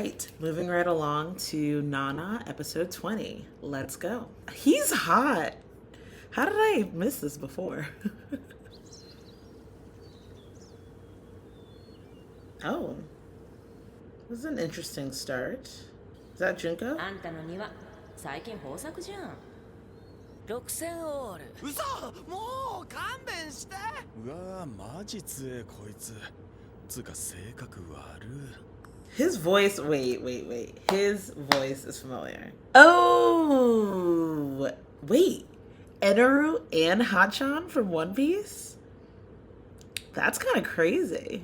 right, moving right along to Nana, episode 20. Let's go. He's hot. How did I miss this before? Oh, this is an interesting start. Is that Junko? あんたの庭最近豊作じゃん。6000オール。嘘、もう勘弁して。うわ、マジ強えこいつ。つうか性格悪。 His voice, wait. His voice is familiar. Oh, wait. Eneru and Hachan from One Piece? That's kind of crazy.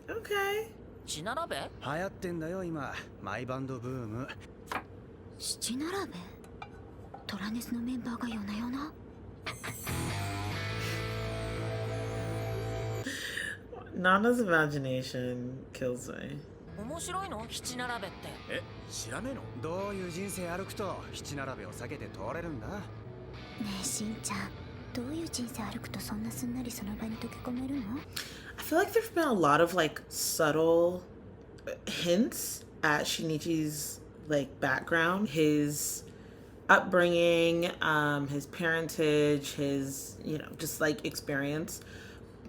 Okay. 血並べ？流行ってんだよ今、マイバンドブーム。七並べ？トラネスのメンバーが夜な夜な？ Nana's imagination kills me. 面白いの？七並べって。え、知らねえの？どういう人生歩くと七並べを避けて通れるんだ？ねえしんちゃん、どういう人生歩くとそんなすんなりその場に溶け込めるの？ I feel like there's been a lot of like subtle hints at Shinichi's like background, his upbringing, his parentage, his, you know, just like experience,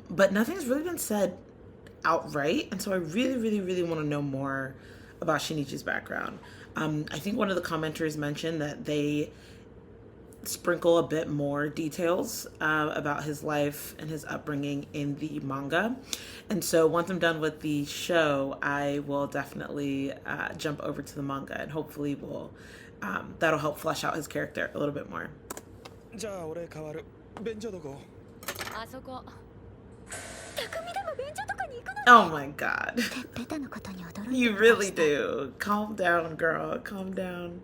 but nothing's really been said outright. And so I really want to know more about Shinichi's background. I think one of the commenters mentioned that they sprinkle a bit more details about his life and his upbringing in the manga. And so once I'm done with the show, I will definitely jump over to the manga, and hopefully that'll help flesh out his character a little bit more. じゃあ俺変わる。便所どこ？あそこ。匠でも便所とかに行くの？ Oh my god. ベタなことに驚いて You really do. Calm down, girl. Calm down.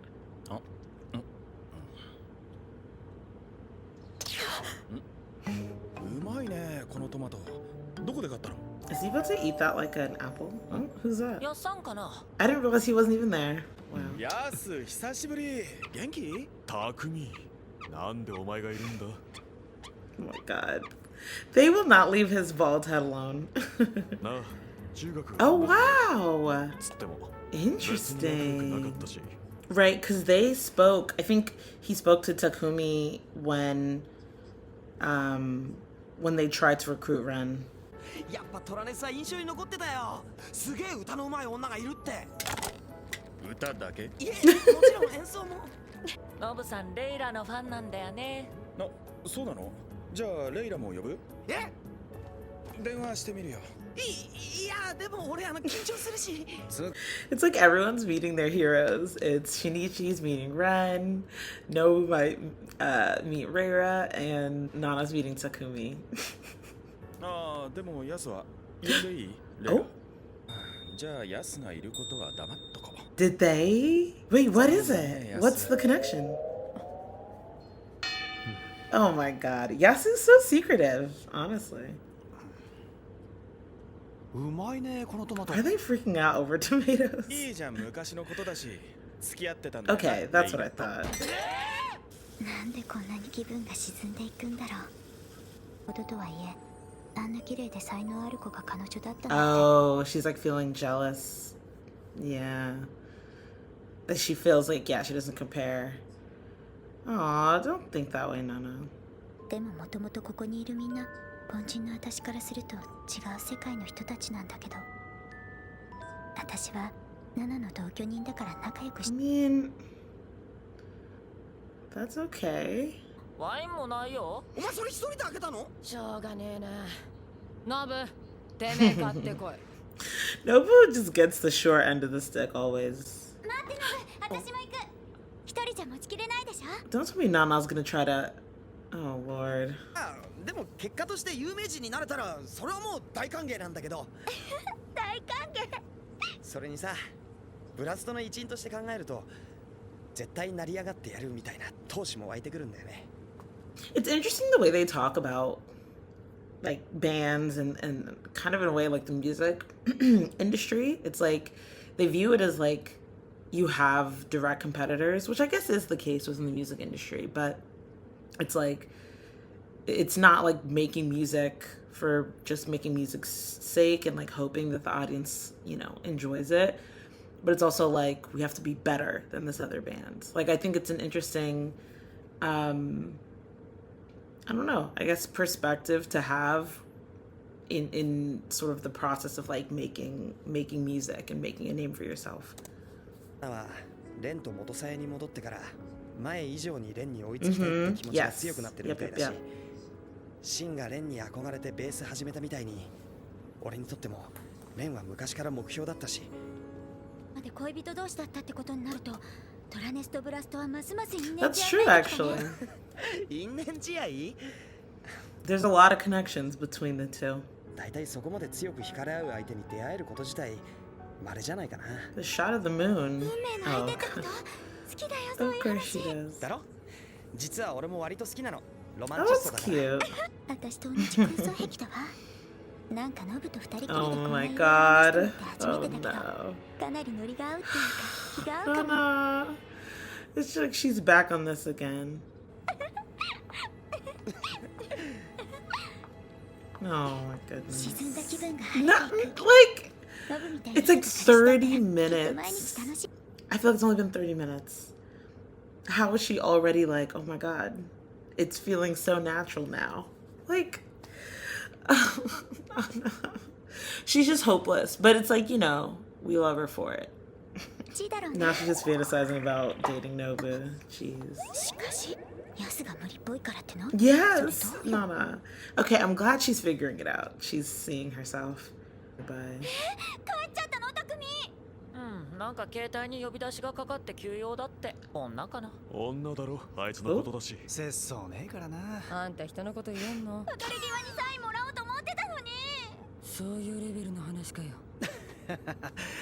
うまいねこのトマト。どこで買ったの？ Is he about to eat that like an apple? Oh, who's that? やっさんかな。 I didn't realize he wasn't even there. Wow. やす、久しぶり。元気？たくみ。なんでお前がいるんだ？ Oh my god. They will not leave his bald head alone. なあ、中学。 Oh, wow. つっても。 Interesting. Right, because they spoke, I think he spoke to Takumi when they tried to recruit Ren. やっぱトラネスは印象に残ってたよ。すげえ歌の上手い女がいるって。歌だけ？いえ、もちろん演奏も。ノブさんレイラのファンなんだよね。そうなの？じゃあレイラも呼ぶ？え？電話してみるよ。いや、でも俺緊張するし。It's like everyone's meeting their heroes. It's Shinichi's meeting Ren, Nobu might meet Reira, and Nana's meeting Takumi. ああ、でもヤスは呼んでいい？レイラ。じゃあヤスがいることは黙っとこう。 Did they? Wait, what is it? What's the connection? Oh my god. Yasu's so secretive, honestly. うまいねこのトマト。 Are they freaking out over tomatoes? いいじゃん、昔のことだし。付き合ってたんだ。 Okay, that's what I thought. なんでこんなに気分が沈んでいくんだろう。こととはいえ、あんな綺麗で才能ある子が彼女だったなんて。 Oh, she's like feeling jealous. Yeah. That she feels like, yeah, she doesn't compare. Aw, don't think that way, Nana. でももともとここにいるみんな、凡人の私からすると違う世界の人たちなんだけど、私はナナの同居人だから仲良く I し mean, that's okay. ワインもないよ。お前それ一人で開けたの？しょうがねえな。ノブ、てめえ買ってこい。Nobu just gets the short end of the stick always. 待ってノブ、私も行く。一人じゃ持ちきれないでしょ。 Don't tell me Nana's gonna try to... Oh, Lord. でも結果として有名人になれたらそれはもう大歓迎なんだけど。大歓迎。それにさ、ブラストの一員として考えると絶対成り上がってやるみたいな闘志も湧いてくるんだよね。 It's interesting the way they talk about like bands and kind of in a way like the music industry. It's like they view it as like you have direct competitors, which I guess is the case within the music industry, but it's like it's not like making music for just making music's sake and like hoping that the audience, you know, enjoys it. but it's also like we have to be better than this other band. Like I think it's an interesting I don't know, I guess perspective to have in sort of the process of like making music and making a name for yourself. はレンと元さえに戻ってから前以上にレンに追いつきたいって気持ちが強くなってるみたいだし、シンがレンに憧れてベース始めたみたいに、俺にとってもレンは昔から目標だったし。まで恋人同士だったってことになると、トラネスとブラストはますます因縁 That's 試 true 合になってきたね。 actually. 因縁試合？ There's a lot of connections between the two. だいたいそこまで強く惹かれ合う相手に出会えること自体稀じゃないかな。 The shot of the moon. 運命の相手ってこと？好きだよそう Of いう course 話。 she does. だろ？実は俺も割と好きなの。ロマ Oh, ンチ that's ストだから。 cute. 私と同じ空想癖だわ。なんかノブと二人きりで Oh こんな my 色々話して god. るって初 Oh めてだけど、 no. かなりノリが合うっていうか気が合う Oh かも。 no. It's like she's back on this again. Oh my goodness. 沈んだ気分が晴れ Not ていく。 like ノブみたいな it's like 人と話したら 30きっと毎 minutes. 日楽しい。 I feel like it's only been 30 minutes. How is she already like, oh my god, it's feeling so natural now? Like, oh no. She's just hopeless. But it's like, you know, we love her for it. ちだろうね。 Now she's just fantasizing about dating Nobu. Jeez. しかし、ヤスが無理っぽいからってな。 Yes. それどうよ。 No, no. Okay, I'm glad she's figuring it out. She's seeing herself. Bye. 帰っちゃったの匠。うん、なんか携帯に呼び出しがかかって急用だって。女かな。女だろ、あいつのことだし。節操ねえからな。あんた人のこと言えんの。別れ際にサインもらおうと思ってたのに。そういうレベルの話かよ。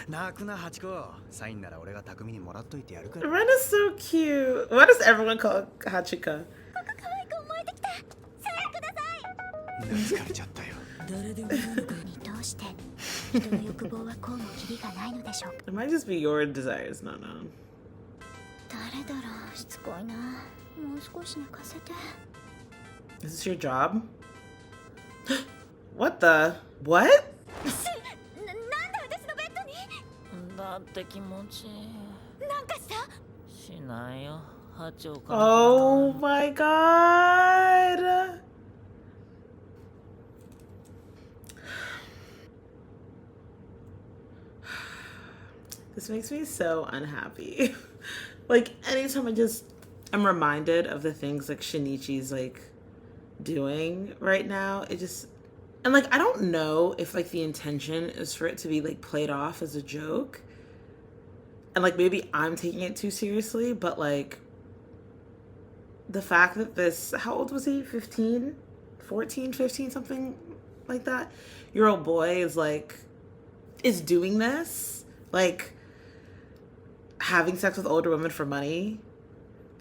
泣くなハチコ。サインなら俺が匠にもらっといてやるから。 Ren is so cute. Why does everyone call Hachika? 可愛く思えてきた。サインください。疲れちゃったよ。誰でもいいのか。にどうして人の欲望はこうもキリがないのでしょう。 It might just be your desires. No, no. 誰だろう。しつこいな。もう少し寝かせて。 Is this your job? What the? What? なんで私のベッドに？だって気持ちなんかした？しないよ。波長から。 Oh my god. This makes me so unhappy. Like anytime I'm reminded of the things like Shinichi's like doing right now, it just, and like I don't know if like the intention is for it to be like played off as a joke. And like maybe I'm taking it too seriously, but like the fact that this, how old was he? 15? 14, 15, something like that? Year old boy is doing this, like having sex with older women for money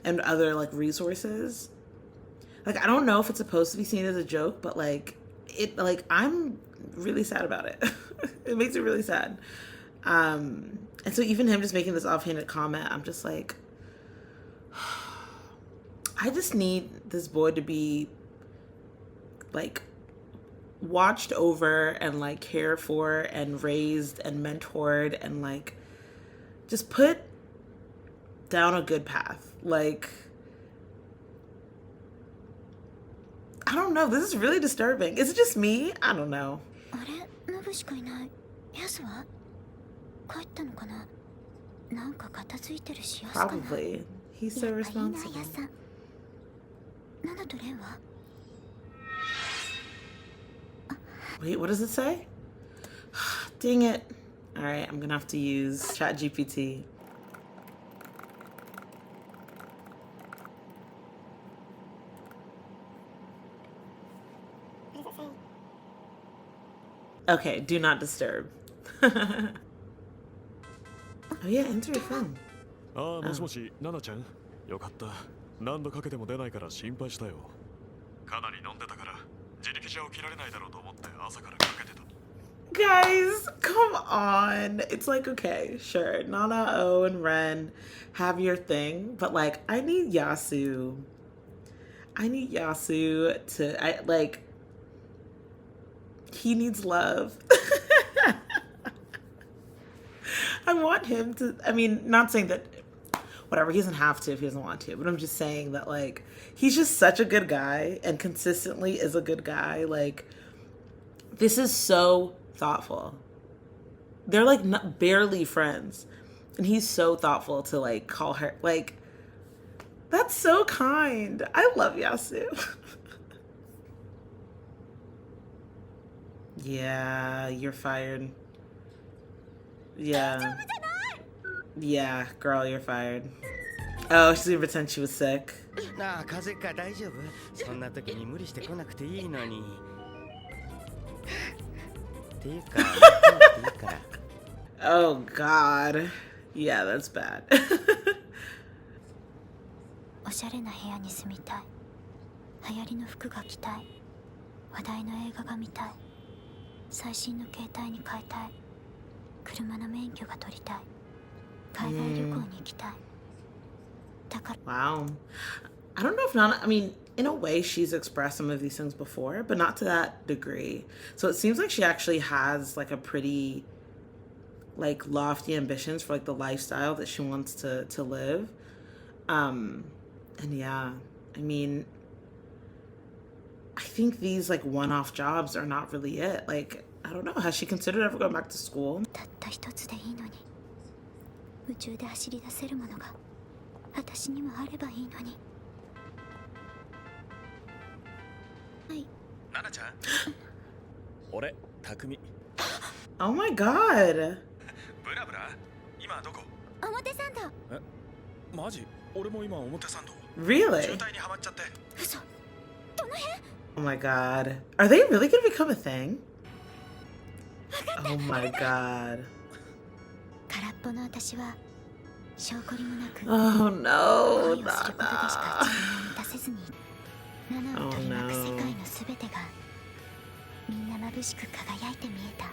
and other like resources. Like I don't know if it's supposed to be seen as a joke, but like I'm really sad about it. It makes me really sad. And so even him just making this offhanded comment, I'm just like, I just need this boy to be like watched over and like cared for and raised and mentored and like just put down a good path. Like, I don't know. This is really disturbing. Is it just me? I don't know. あれ、ノブしかいない。ヤスは？帰ったのかな？なんか片付いてるしヤスかな。 Probably. He's so やっぱいいな、ヤ responsible. スさん。ナナとレンは？ Wait, what does it say? Dang it. All right, I'm gonna have to use ChatGPT. Okay, do not disturb. Oh yeah, enter your phone. ああ、もしもし、ナナちゃん。よかった。何度かけても出ないから心配したよ。かなり飲んでたから、自力じゃ起きられないだろうと思って朝からかけてた。Guys, come on. It's like, okay, sure, Nana, O, and Ren have your thing, but like, I need Yasu. I need Yasu to, like, he needs love. I want him to, I mean, not saying that, whatever, he doesn't have to if he doesn't want to, but I'm just saying that, like, he's just such a good guy and consistently is a good guy. Like, this is so thoughtful. They're, like, not, barely friends. And he's so thoughtful to, like, call her, like, that's so kind. I love Yasu. Yeah, you're fired. Yeah. Yeah, girl, you're fired. Oh, she's gonna pretend she was sick. なあ、風邪か大丈夫？そんな時に無理して来なくていいのに。っていうか、来なくていいから。Oh God. Yeah, that's bad. おしゃれな部屋に住みたい。流行りの服が着たい。話題の映画が見たい。最新の携帯に変えたい。車の免許が取りたい。海外旅行に行きたい。だから。Wow. I don't know if Nana, I mean, in a way she's expressed some of these things before, but not to that degree. So it seems like she actually has like a pretty like lofty ambitions for like the lifestyle that she wants to live. And yeah, I mean, I think these like one-off jobs are not really it. Like, I don't know, has she considered ever going back to school? たった一つでいいのに。宇宙で走り出せるものが私にもあればいいのに。はい。ナナちゃん俺、匠。Oh my God. ブラブラ今どこ？表参道。え、マジ？俺も今表参道。Really? 渋滞にはまっちゃって。嘘。どの辺？ Oh my God. Are they really gonna become a thing? Oh my God. 空っぽの私は証拠りもなく Oh no, 恋をすることでしか Nana. 自分を満たせずに7を取り巻く世界のすべてがみんな眩しく輝いて見えた。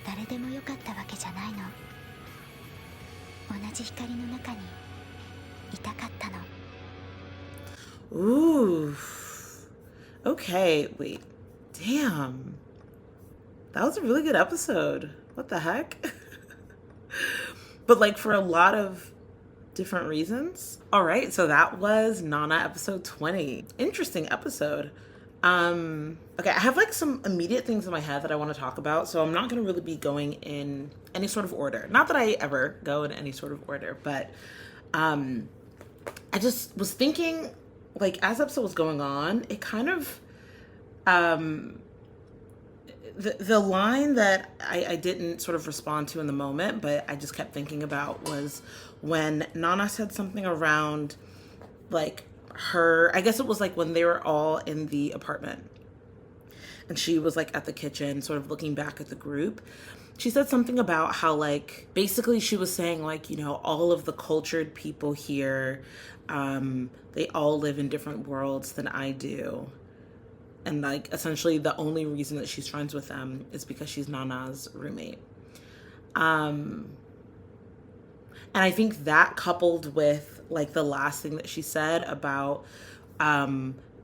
誰でもよかったわけじゃないの。同じ光の中にいたかったの。Ooh. Okay, wait. Damn. That was a really good episode. What the heck? But like for a lot of different reasons. All right, so that was Nana episode 20. Interesting episode. Okay, I have like some immediate things in my head that I want to talk about, so I'm not going to really be going in any sort of order. Not that I ever go in any sort of order, but I just was thinking, like, as the episode was going on, it kind of the line that I didn't sort of respond to in the moment, but I just kept thinking about was when Nana said something around like her, I guess it was like when they were all in the apartment and she was like at the kitchen sort of looking back at the group. She said something about how like basically she was saying like, you know, all of the cultured people here, they all live in different worlds than I do. And like essentially the only reason that she's friends with them is because she's Nana's roommate. And I think that coupled with like the last thing that she said about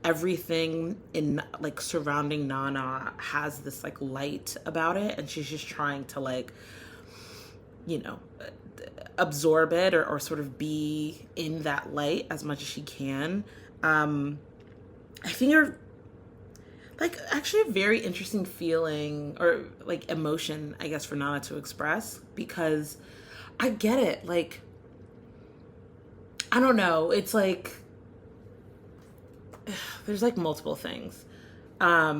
everything in like surrounding Nana has this like light about it, and she's just trying to like, you know, absorb it or sort of be in that light as much as she can. I think are like actually a very interesting feeling or like emotion, I guess, for Nana to express, because I get it. Like, I don't know. It's like, there's like multiple things. I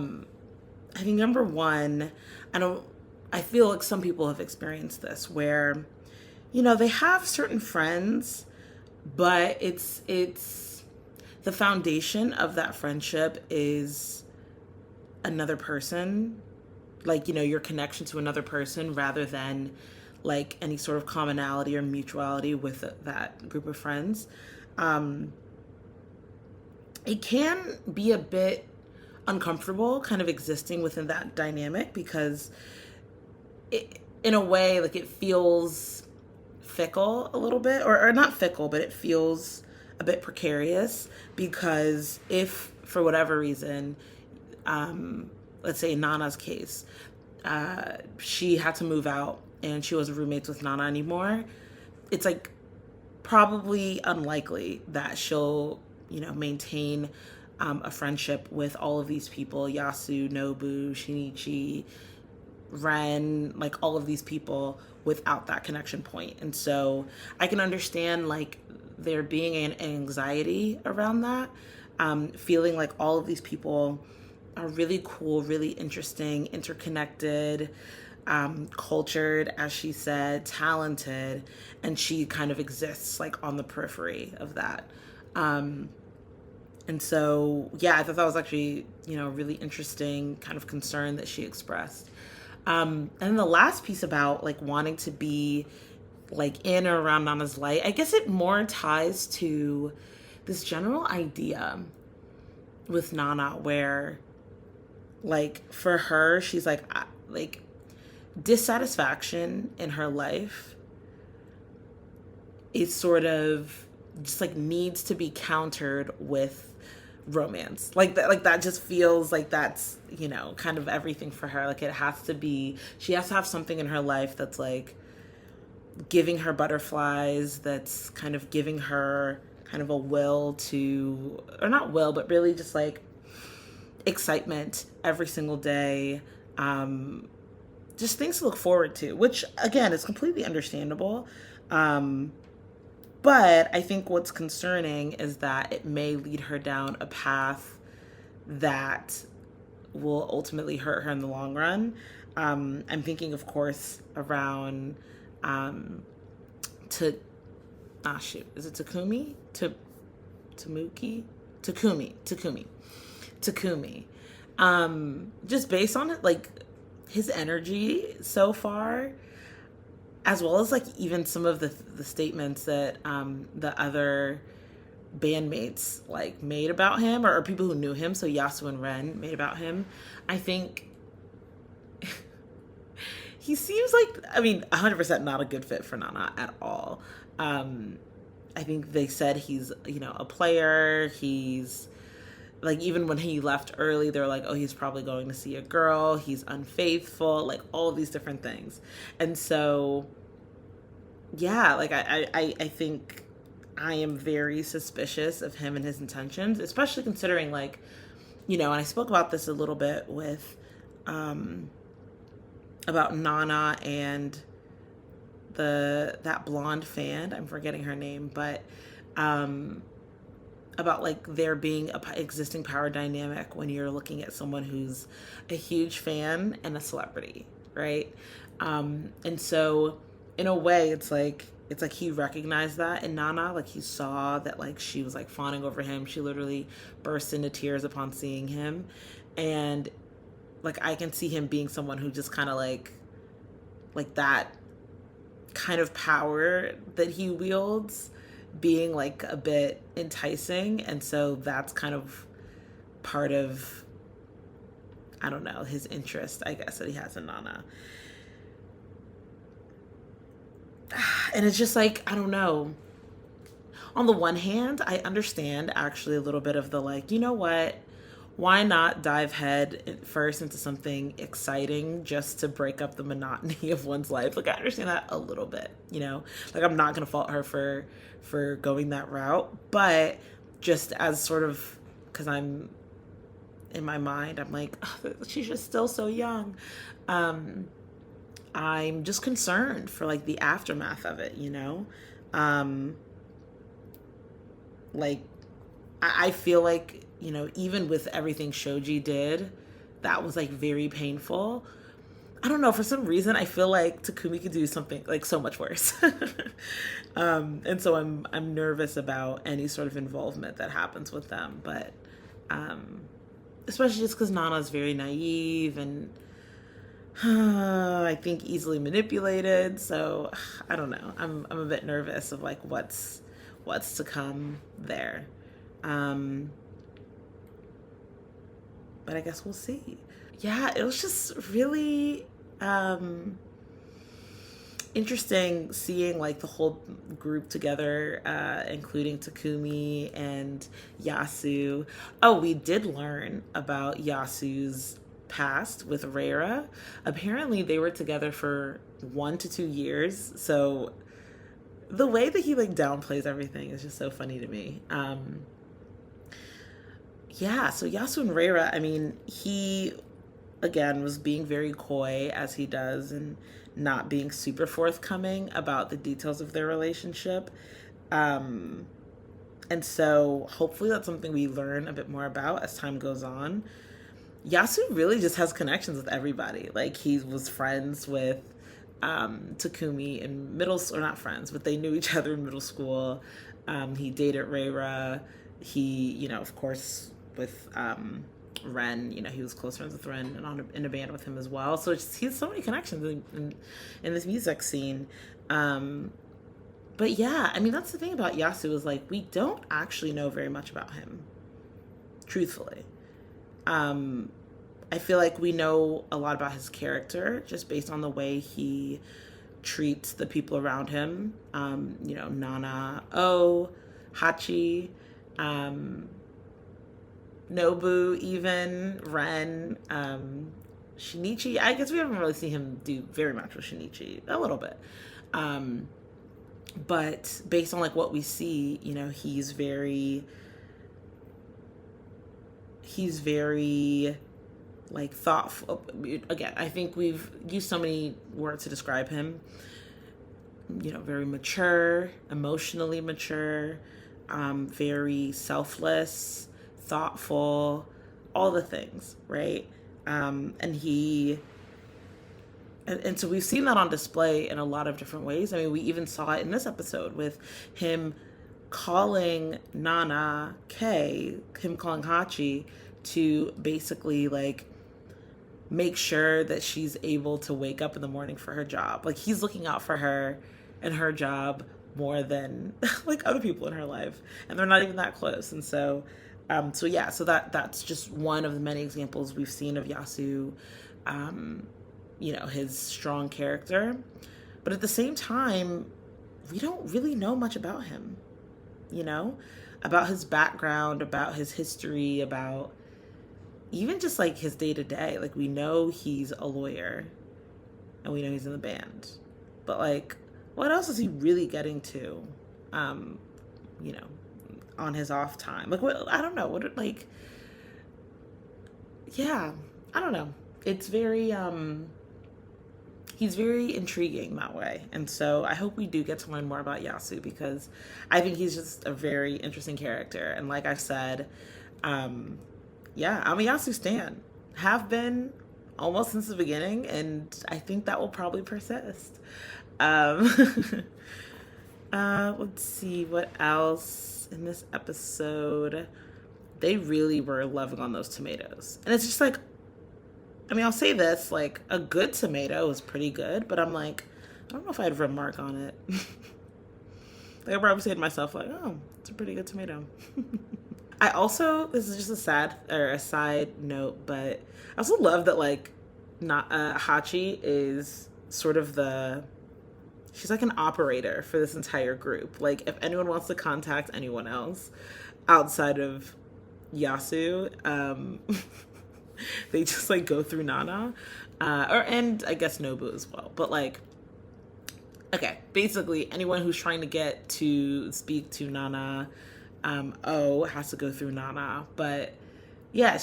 think number one, I feel like some people have experienced this where, you know, they have certain friends, but it's the foundation of that friendship is another person, like, you know, your connection to another person rather than like any sort of commonality or mutuality with that group of friends. It can be a bit uncomfortable kind of existing within that dynamic because it, in a way, like it feels fickle a little bit, or not fickle, but it feels a bit precarious because if for whatever reason, let's say in Nana's case, she had to move out and she wasn't roommates with Nana anymore, it's like probably unlikely that she'll, maintain a friendship with all of these people: Yasu, Nobu, Shinichi, Ren, like all of these people, without that connection point. And so I can understand like there being an anxiety around that, feeling like all of these people are really cool, really interesting, interconnected, cultured, as she said, talented, and she kind of exists like on the periphery of that. And so, yeah, I thought that was actually, a really interesting kind of concern that she expressed. And then the last piece about like wanting to be like in or around Nana's light, I guess it more ties to this general idea with Nana where like for her, she's like dissatisfaction in her life is sort of just like needs to be countered with romance. Like that just feels like that's, kind of everything for her. Like she has to have something in her life that's like giving her butterflies, that's kind of giving her kind of a will to, or not will, but really just like excitement every single day. Just things to look forward to, which again is completely understandable. But I think what's concerning is that it may lead her down a path that will ultimately hurt her in the long run. I'm thinking, of course, around is it Takumi? Takumi. Just based on it, like his energy so far, as well as like even some of the statements that the other bandmates like made about him, or people who knew him, so Yasu and Ren made about him, I think he seems like, 100% not a good fit for Nana at all. I think they said he's, a player. He's like, even when he left early, they were like, oh, he's probably going to see a girl. He's unfaithful, like all of these different things. And so, yeah, like I think I am very suspicious of him and his intentions, especially considering like, and I spoke about this a little bit with, about Nana and that blonde fan, I'm forgetting her name, but, about like there being a existing power dynamic when you're looking at someone who's a huge fan and a celebrity, right? And so in a way it's like he recognized that in Nana. Like he saw that like she was like fawning over him. She literally burst into tears upon seeing him, and like I can see him being someone who just kind of like that kind of power that he wields being like a bit enticing. And so that's kind of part of, I don't know, his interest, I guess, that he has in Nana. And it's just like, I don't know. On the one hand, I understand actually a little bit of the like, you know what? Why not dive head first into something exciting just to break up the monotony of one's life? Like I understand that a little bit, like I'm not going to fault her for going that route, but just as sort of, because I'm in my mind, I'm like, oh, she's just still so young. I'm just concerned for like the aftermath of it, like I feel like, even with everything Shoji did, that was like very painful. I don't know, for some reason I feel like Takumi could do something like so much worse. And so I'm nervous about any sort of involvement that happens with them, but especially just because Nana's very naive and I think easily manipulated. So I don't know. I'm a bit nervous of like what's to come there. But I guess we'll see. Yeah, it was just really interesting seeing like the whole group together, including Takumi and Yasu. Oh, we did learn about Yasu's past with Reira. Apparently they were together for 1 to 2 years. So the way that he like downplays everything is just so funny to me. Yeah, so Yasu and Reira, I mean, he again was being very coy as he does and not being super forthcoming about the details of their relationship. And so hopefully that's something we learn a bit more about as time goes on. Yasu really just has connections with everybody. Like he was friends with Takumi in middle school, or not friends, but they knew each other in middle school. He dated Reira. He, you know, of course, with Ren, you know, he was close friends with Ren and in a band with him as well. So he has so many connections in this music scene. But yeah, I mean, that's the thing about Yasu is like, we don't actually know very much about him, truthfully. I feel like we know a lot about his character just based on the way he treats the people around him. You know, Nana, Hachi, Nobu, even Ren, Shinichi. I guess we haven't really seen him do very much with Shinichi, a little bit. But based on like what we see, you know, he's very like thoughtful. Again, I think we've used so many words to describe him. You know, very mature, emotionally mature, very selfless, thoughtful, all the things, right? And so we've seen that on display in a lot of different ways. I mean, we even saw it in this episode with him calling Nana K, him calling Hachi to basically like make sure that she's able to wake up in the morning for her job. Like he's looking out for her and her job more than like other people in her life, and they're not even that close. And so that's just one of the many examples we've seen of Yasu, you know, his strong character. But at the same time, we don't really know much about him, you know, about his background, about his history, about even just like his day to day. Like we know he's a lawyer and we know he's in the band, but like what else is he really getting to, you know, on his off time? Like what, I don't know what, like, yeah, I don't know. It's very, he's very intriguing that way. And so I hope we do get to learn more about Yasu, because I think he's just a very interesting character. And like I said, yeah, I'm a Yasu stan. Have been almost since the beginning, and I think that will probably persist. Let's see what else in this episode. They really were loving on those tomatoes. And it's just like, I mean, I'll say this, like, a good tomato is pretty good, but I'm like, I don't know if I'd remark on it. Like, I probably say to myself, like, oh, it's a pretty good tomato. I also, this is just a side note, but I also love that, like, Hachi is sort of she's like an operator for this entire group. Like, if anyone wants to contact anyone else outside of Yasu, they just like go through Nana, and I guess Nobu as well. But like, okay, basically anyone who's trying to get to speak to Nana, has to go through Nana. But yeah,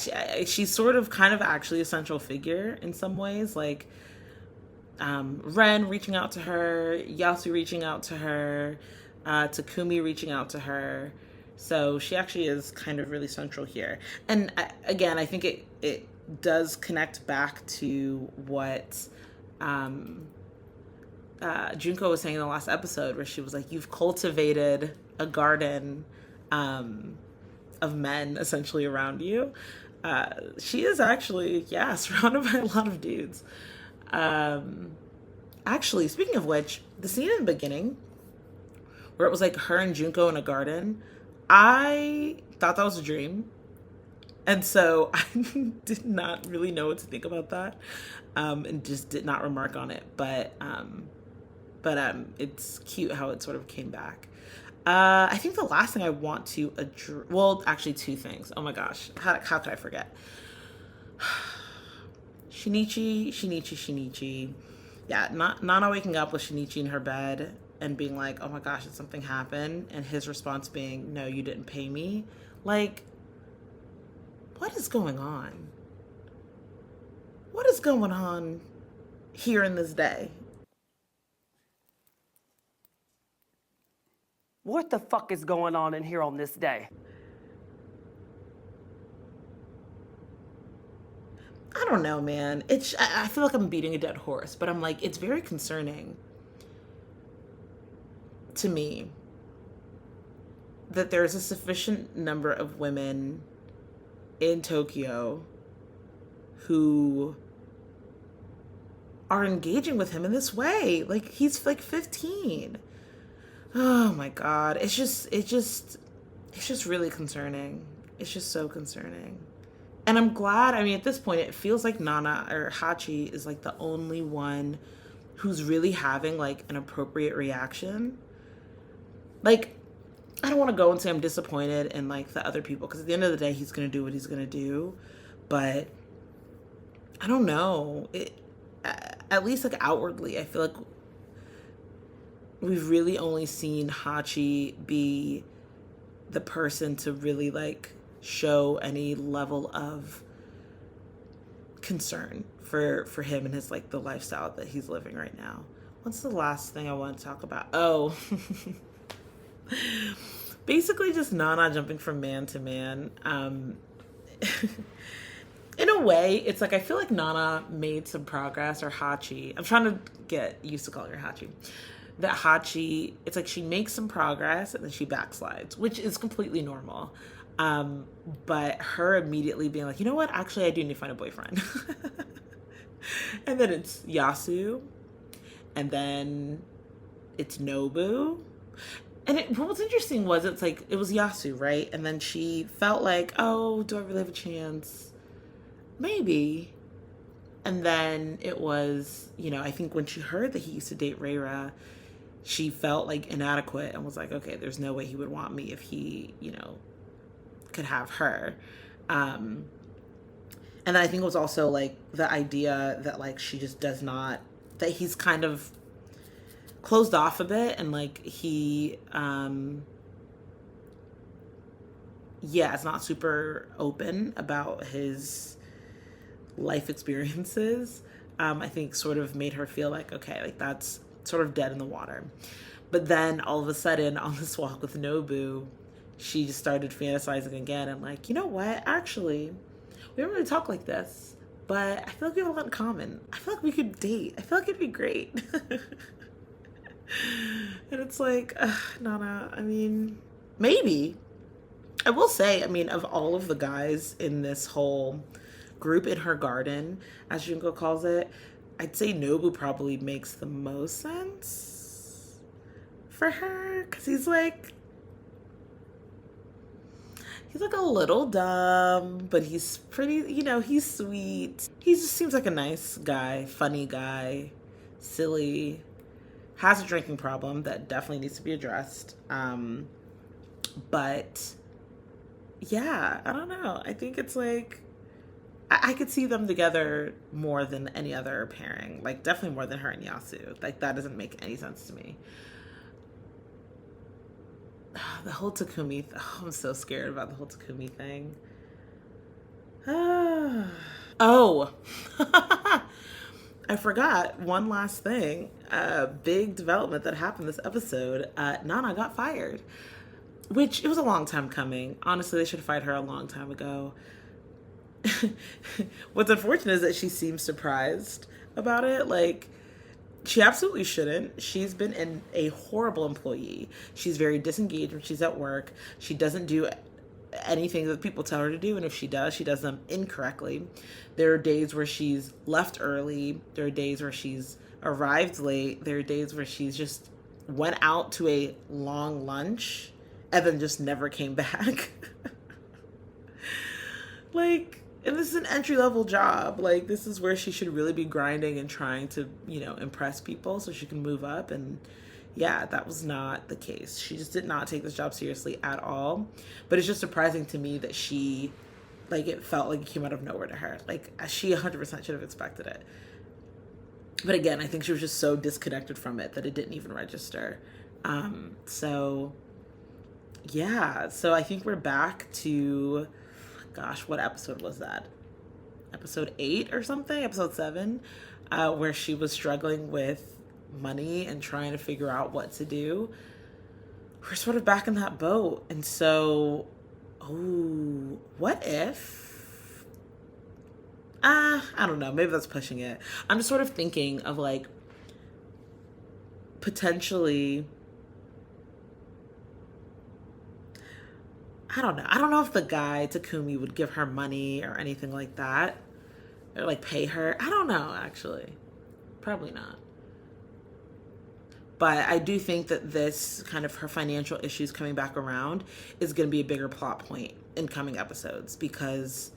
she's sort of kind of actually a central figure in some ways. Like, Ren reaching out to her, Yasu reaching out to her, Takumi reaching out to her. So she actually is kind of really central here. And again, I think it does connect back to what Junko was saying in the last episode, where she was like, you've cultivated a garden of men essentially around you. She is actually, yeah, surrounded by a lot of dudes. Actually, speaking of which, the scene in the beginning where it was like her and Junko in a garden, I thought that was a dream. And so I did not really know what to think about that, and just did not remark on it. But it's cute how it sort of came back. I think the last thing I want to address, well, actually two things. Oh my gosh, how could I forget? Shinichi. Yeah, Nana waking up with Shinichi in her bed and being like, oh my gosh, did something happen? And his response being, no, you didn't pay me. Like, what is going on? What is going on here in this day? What the fuck is going on in here on this day? I don't know, man. I feel like I'm beating a dead horse, but I'm like, it's very concerning to me that there's a sufficient number of women in Tokyo who are engaging with him in this way. Like, he's like 15. Oh my God. It's just really concerning. It's just so concerning. And I'm glad, I mean, at this point, it feels like Nana or Hachi is like the only one who's really having like an appropriate reaction. Like, I don't want to go and say I'm disappointed in like the other people, because at the end of the day, he's going to do what he's going to do. But I don't know. At least like outwardly, I feel like we've really only seen Hachi be the person to really like show any level of concern for him and his like the lifestyle that he's living right now. What's the last thing I want to talk about? Oh, basically just Nana jumping from man to man. In a way, it's like I feel like Nana made some progress, or Hachi. I'm trying to get used to calling her Hachi. That Hachi, it's like she makes some progress and then she backslides, which is completely normal. But her immediately being like, you know what? Actually, I do need to find a boyfriend. And then it's Yasu. And then it's Nobu. And what's interesting was it's like, it was Yasu, right? And then she felt like, oh, do I really have a chance? Maybe. And then it was, you know, I think when she heard that he used to date Reira, she felt like inadequate and was like, okay, there's no way he would want me if he, you know, could have her. And then I think it was also like the idea that like she just does not, that he's kind of closed off a bit, and like he it's not super open about his life experiences. I think sort of made her feel like, okay, like that's sort of dead in the water. But then all of a sudden on this walk with Nobu, she just started fantasizing again and like, you know what, actually we don't really talk like this, but I feel like we have a lot in common. I feel like we could date. I feel like it'd be great. And it's like, Nana, I mean, maybe. I will say, I mean, of all of the guys in this whole group in her garden, as Junko calls it, I'd say Nobu probably makes the most sense for her, because he's like a little dumb, but he's pretty, you know, he's sweet. He just seems like a nice guy, funny guy, silly, has a drinking problem that definitely needs to be addressed. But yeah, I don't know. I think it's like, I could see them together more than any other pairing. Like, definitely more than her and Yasu. Like, that doesn't make any sense to me. The whole Takumi, I'm so scared about the whole Takumi thing. Oh, I forgot one last thing. A big development that happened this episode. Nana got fired, which it was a long time coming. Honestly, they should have fired her a long time ago. What's unfortunate is that she seems surprised about it. Like, she absolutely shouldn't. She's been a horrible employee. She's very disengaged when she's at work. She doesn't do anything that people tell her to do, and if she does them incorrectly. There are days where she's left early. There are days where she's arrived late. There are days where she's just went out to a long lunch and then just never came back. Like, and this is an entry-level job. Like, this is where she should really be grinding and trying to, you know, impress people so she can move up. And yeah, that was not the case. She just did not take this job seriously at all. But it's just surprising to me that she Like, it felt like it came out of nowhere to her. Like, she 100% should have expected it. But again, I think she was just so disconnected from it that it didn't even register. So yeah, so I think we're back to, gosh, what episode was that? Episode 8 or something? Episode 7, where she was struggling with money and trying to figure out what to do. We're sort of back in that boat. And so, oh, what if, I don't know, maybe that's pushing it. I'm just sort of thinking of like potentially, I don't know. I don't know if the guy, Takumi, would give her money or anything like that. Or like pay her. I don't know, actually. Probably not. But I do think that this kind of her financial issues coming back around is going to be a bigger plot point in coming episodes, because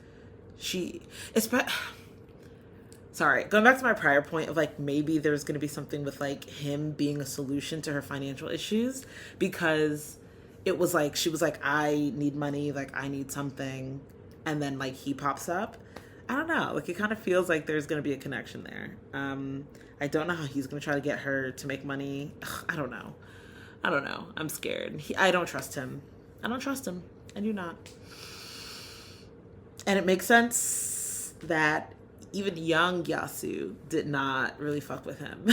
sorry, going back to my prior point of like maybe there's going to be something with like him being a solution to her financial issues, because it was like she was like, I need money, like I need something, and then like he pops up. I don't know, like it kind of feels like there's going to be a connection there. I don't know how he's going to try to get her to make money. Ugh, I don't know. I'm scared. I don't trust him. I do not. And it makes sense that even young Yasu did not really fuck with him.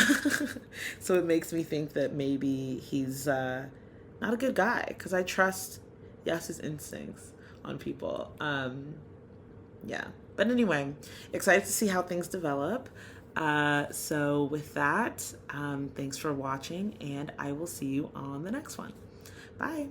So it makes me think that maybe he's not a good guy, because I trust Yasu's instincts on people. Yeah. But anyway, excited to see how things develop. So with that, thanks for watching, and I will see you on the next one. Bye.